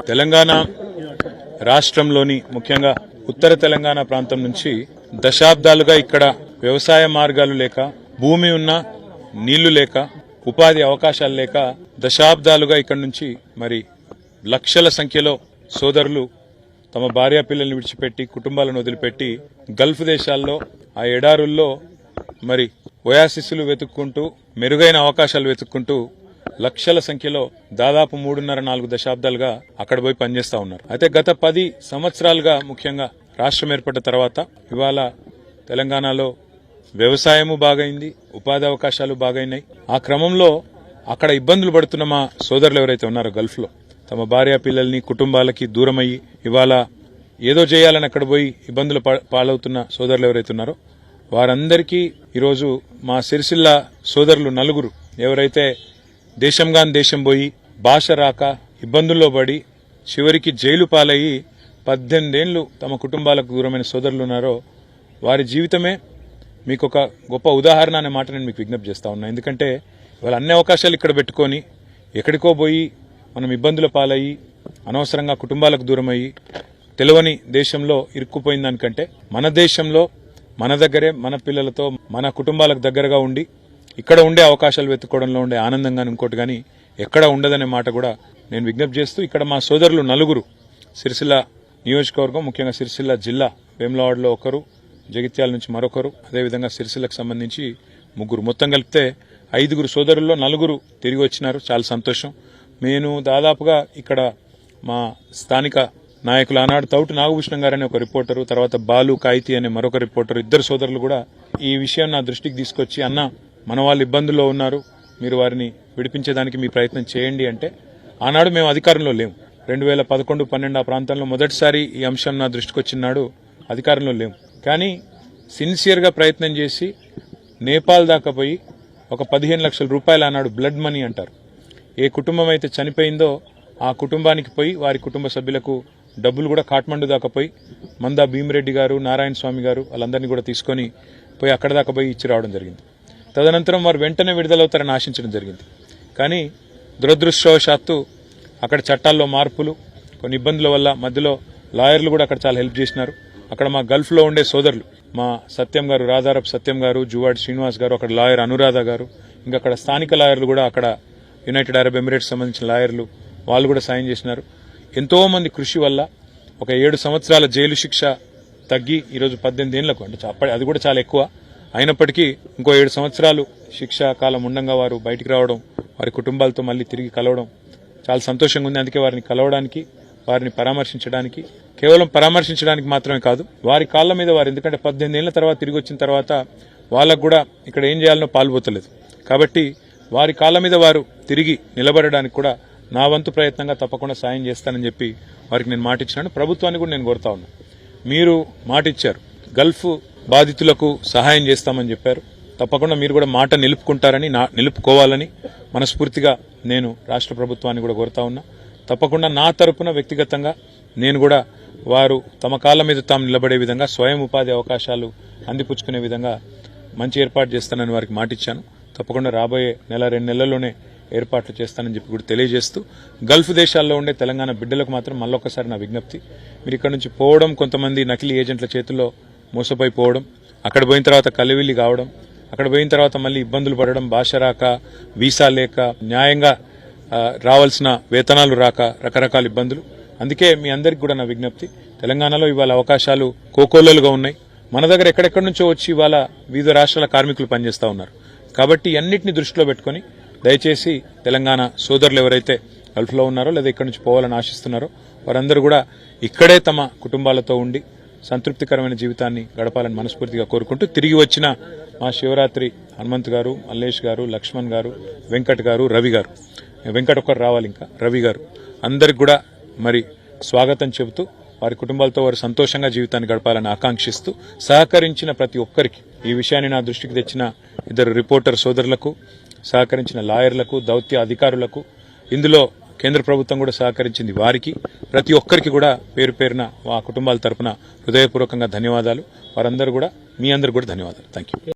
తెలంగాణ రాష్ట్రంలోని ముఖ్యంగా ఉత్తర తెలంగాణ ప్రాంతం నుంచి దశాబ్దాలుగా ఇక్కడ వ్యవసాయ మార్గాలు లేక, భూమి ఉన్నా నీళ్లు లేక, ఉపాధి అవకాశాలు లేక దశాబ్దాలుగా ఇక్కడ నుంచి మరి లక్షల సంఖ్యలో సోదరులు తమ భార్యా పిల్లల్ని విడిచిపెట్టి, కుటుంబాలను వదిలిపెట్టి గల్ఫ్ దేశాల్లో ఆ ఎడారుల్లో మరి ఒయాసిస్లు వెతుక్కుంటూ, మెరుగైన అవకాశాలు వెతుక్కుంటూ లక్షల సంఖ్యలో దాదాపు 3.5-4 దశాబ్దాలుగా అక్కడ పోయి పనిచేస్తా ఉన్నారు. అయితే గత 10 సంవత్సరాలుగా ముఖ్యంగా రాష్ట్రం ఏర్పడ్డ తర్వాత ఇవాళ తెలంగాణలో వ్యవసాయము బాగైంది, ఉపాధి అవకాశాలు బాగైనాయి. ఆ క్రమంలో అక్కడ ఇబ్బందులు పడుతున్న మా సోదరులు ఎవరైతే ఉన్నారో గల్ఫ్ లో తమ భార్య పిల్లల్ని, కుటుంబాలకి దూరమయ్యి ఇవాళ ఏదో చేయాలని అక్కడ పోయి ఇబ్బందులు పాలవుతున్న సోదరులు ఎవరైతే ఉన్నారో వారందరికీ ఈరోజు మా సిరిసిల్ల సోదరులు 4 ఎవరైతే దేశంగాని దేశం పోయి భాష రాక ఇబ్బందుల్లో పడి చివరికి జైలు పాలయ్యి 18 ఏళ్లు తమ కుటుంబాలకు దూరమైన సోదరులు ఉన్నారో వారి జీవితమే మీకు ఒక గొప్ప ఉదాహరణ అనే మాట నేను మీకు విజ్ఞప్తి చేస్తా ఉన్నా. ఎందుకంటే ఇవాళ అన్ని అవకాశాలు ఇక్కడ పెట్టుకొని ఎక్కడికో పోయి మనం ఇబ్బందుల పాలయ్యి అనవసరంగా కుటుంబాలకు దూరమయ్యి తెలియని దేశంలో ఇరుక్కుపోయిన దానికంటే మన దేశంలో మన దగ్గరే మన పిల్లలతో మన కుటుంబాలకు దగ్గరగా ఉండి ఇక్కడ ఉండే అవకాశాలు వెతుక్కోవడంలో ఉండే ఆనందంగా ఇంకోటి కానీ ఎక్కడ ఉండదనే మాట కూడా నేను విజ్ఞప్తి చేస్తూ ఇక్కడ మా సోదరులు 4 సిరిసిల్ల నియోజకవర్గం, ముఖ్యంగా సిరిసిల్ల జిల్లా వేములవాడలో ఒకరు, జగిత్యాల నుంచి మరొకరు, అదేవిధంగా సిరిసిల్లకు సంబంధించి 3, మొత్తం కలిపితే 5 సోదరుల్లో 4 తిరిగి వచ్చినారు. చాలా సంతోషం. నేను దాదాపుగా ఇక్కడ మా స్థానిక నాయకులు ఆనాడు తౌటు నాగభూషణం గారనే ఒక రిపోర్టరు, తర్వాత బాలు కాయితీ అనే మరొక రిపోర్టరు, 2 సోదరులు కూడా ఈ విషయం నా దృష్టికి తీసుకొచ్చి, అన్న మన వాళ్ళు ఇబ్బందుల్లో ఉన్నారు, మీరు వారిని విడిపించేదానికి మీ ప్రయత్నం చేయండి అంటే ఆనాడు మేము అధికారంలో లేము. 2011-12 ఆ ప్రాంతంలో మొదటిసారి ఈ అంశం నా దృష్టికి వచ్చినాడు అధికారంలో లేము. కానీ సిన్సియర్గా ప్రయత్నం చేసి నేపాల్ దాకా పోయి ఒక 15 లక్షల రూపాయలు ఆనాడు బ్లడ్ మనీ అంటారు, ఏ కుటుంబం అయితే చనిపోయిందో ఆ కుటుంబానికి పోయి వారి కుటుంబ సభ్యులకు డబ్బులు కూడా కాఠ్మండు దాకా పోయి మందా భీమిరెడ్డి గారు, నారాయణ స్వామి గారు వాళ్ళందరినీ కూడా తీసుకొని పోయి అక్కడ దాకా పోయి ఇచ్చి రావడం జరిగింది. తదనంతరం వారు వెంటనే విడుదలవుతారని ఆశించడం జరిగింది. కానీ దురదృష్టవశాత్తు అక్కడ చట్టాల్లో మార్పులు, కొన్ని ఇబ్బందుల వల్ల మధ్యలో లాయర్లు కూడా అక్కడ చాలా హెల్ప్ చేసినారు. అక్కడ మా గల్ఫ్లో ఉండే సోదరులు, మా సత్యం గారు, రాధారప్ సత్యం గారు, జువాడి శ్రీనివాస్ గారు, అక్కడ లాయర్ అనురాధ గారు, ఇంకా అక్కడ స్థానిక లాయర్లు కూడా, అక్కడ యునైటెడ్ అరబ్ ఎమిరేట్స్ సంబంధించిన లాయర్లు వాళ్ళు కూడా సాయం చేసినారు. ఎంతో మంది కృషి వల్ల ఒక 7 సంవత్సరాల జైలు శిక్ష తగ్గి ఈరోజు 18 ఏళ్లకు, అంటే అది కూడా చాలా ఎక్కువ అయినప్పటికీ ఇంకో 7 సంవత్సరాలు శిక్షా కాలం ఉండంగా వారు బయటికి రావడం, వారి కుటుంబాలతో మళ్ళీ తిరిగి కలవడం చాలా సంతోషంగా ఉంది. అందుకే వారిని కలవడానికి, వారిని పరామర్శించడానికి, కేవలం పరామర్శించడానికి మాత్రమే కాదు, వారి కాళ్ల మీద వారు, ఎందుకంటే 18 ఏళ్ల తర్వాత తిరిగి వచ్చిన తర్వాత వాళ్ళకు కూడా ఇక్కడ ఏం చేయాలనో పాల్పోతలేదు. కాబట్టి వారి కాళ్ల మీద వారు తిరిగి నిలబడడానికి కూడా నా వంతు ప్రయత్నంగా తప్పకుండా సాయం చేస్తానని చెప్పి వారికి నేను మాట ఇచ్చినాను. ప్రభుత్వాన్ని కూడా నేను కోరుతా ఉన్నా, మీరు మాట ఇచ్చారు, గల్ఫ్ బాధితులకు సహాయం చేస్తామని చెప్పారు, తప్పకుండా మీరు కూడా మాట నిలుపుకుంటారని, నిలుపుకోవాలని మనస్ఫూర్తిగా నేను రాష్ట్ర ప్రభుత్వాన్ని కూడా కోరుతా ఉన్నా. తప్పకుండా నా తరపున వ్యక్తిగతంగా నేను కూడా వారు తమ కాళ్ల మీద తాము నిలబడే విధంగా, స్వయం ఉపాధి అవకాశాలు అందిపుచ్చుకునే విధంగా మంచి ఏర్పాటు చేస్తానని వారికి మాట ఇచ్చాను. తప్పకుండా రాబోయే 1-2 నెలల్లోనే ఏర్పాట్లు చేస్తానని చెప్పి కూడా తెలియజేస్తూ, గల్ఫ్ దేశాల్లో ఉండే తెలంగాణ బిడ్డలకు మాత్రం మళ్ళొక్కసారి నా విజ్ఞప్తి, మీరు ఇక్కడ నుంచి పోవడం, కొంతమంది నకిలీ ఏజెంట్ల చేతుల్లో మోసపోయిపోవడం, అక్కడ పోయిన తర్వాత కలివిల్లి కావడం, అక్కడ పోయిన తర్వాత మళ్ళీ ఇబ్బందులు పడడం, భాష రాక, వీసా లేక, న్యాయంగా రావాల్సిన వేతనాలు రాక, రకరకాల ఇబ్బందులు. అందుకే మీ అందరికి కూడా నా విజ్ఞప్తి, తెలంగాణలో ఇవాళ అవకాశాలు కోకోల్లలుగా ఉన్నాయి. మన దగ్గర ఎక్కడెక్కడి నుంచో వచ్చి ఇవాళ వివిధ రాష్ట్రాల కార్మికులు పనిచేస్తూ ఉన్నారు. కాబట్టి అన్నింటినీ దృష్టిలో పెట్టుకుని దయచేసి తెలంగాణ సోదరులు ఎవరైతే గల్ఫ్లో ఉన్నారో లేదా ఇక్కడి నుంచి పోవాలని ఆశిస్తున్నారో వారందరూ కూడా ఇక్కడే తమ కుటుంబాలతో ఉండి సంతృప్తికరమైన జీవితాన్ని గడపాలని మనస్ఫూర్తిగా కోరుకుంటూ, తిరిగి వచ్చిన మా శివరాత్రి హనుమంత్ గారు, మల్లేష్ గారు, లక్ష్మణ్ గారు, వెంకట్ గారు, రవి గారు, వెంకట్ ఒక్కరు రావాలి, ఇంకా రవి గారు, అందరికి కూడా మరి స్వాగతం చెబుతూ వారి కుటుంబాలతో వారు సంతోషంగా జీవితాన్ని గడపాలని ఆకాంక్షిస్తూ, సహకరించిన ప్రతి ఒక్కరికి, ఈ విషయాన్ని నా దృష్టికి తెచ్చిన 2 రిపోర్టర్ సోదరులకు, సహకరించిన లాయర్లకు, దౌత్య అధికారులకు, ఇందులో కేంద్ర ప్రభుత్వం కూడా సహకరించింది వారికి, ప్రతి ఒక్కరికి కూడా పేరు పేరున మా కుటుంబాల తరపున హృదయపూర్వకంగా ధన్యవాదాలు. వారందరూ కూడా, మీ అందరూ కూడా ధన్యవాదాలు. Thank you.